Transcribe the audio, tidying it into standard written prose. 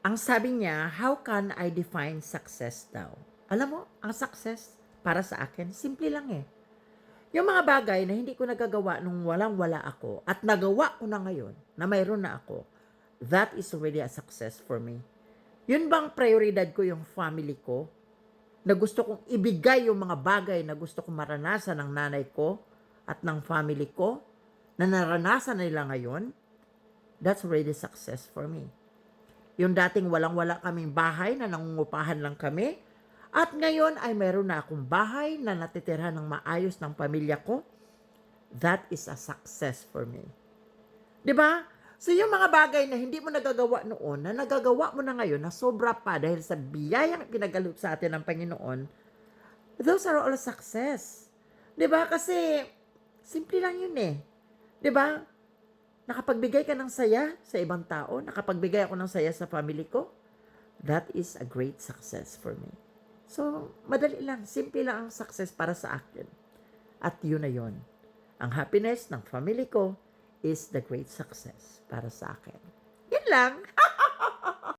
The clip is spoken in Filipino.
Ang sabi niya, how can I define success daw? Alam mo, ang success para sa akin, simple lang eh. Yung mga bagay na hindi ko nagagawa nung walang-wala ako at nagawa ko na ngayon na mayroon na ako, that is already a success for me. Yun bang prioridad ko yung family ko? Na gusto kong ibigay yung mga bagay na gusto kong maranasan ng nanay ko at ng family ko na naranasan nila ngayon? That's already success for me. Yung dating walang-wala kaming bahay na nangungupahan lang kami, at ngayon ay meron na akong bahay na natitirhan ng maayos ng pamilya ko, that is a success for me. 'Di ba? So yung mga bagay na hindi mo nagagawa noon, na nagagawa mo na ngayon, na sobra pa dahil sa biyayang pinagalut sa atin ng Panginoon, those are all success. 'Di ba? Kasi simple lang yun eh. 'Di ba? Nakapagbigay ka ng saya sa ibang tao, nakapagbigay ako ng saya sa family ko, that is a great success for me. So, madali lang, simple lang ang success para sa akin. At yun na yun. Ang happiness ng family ko is the great success para sa akin. Yun lang.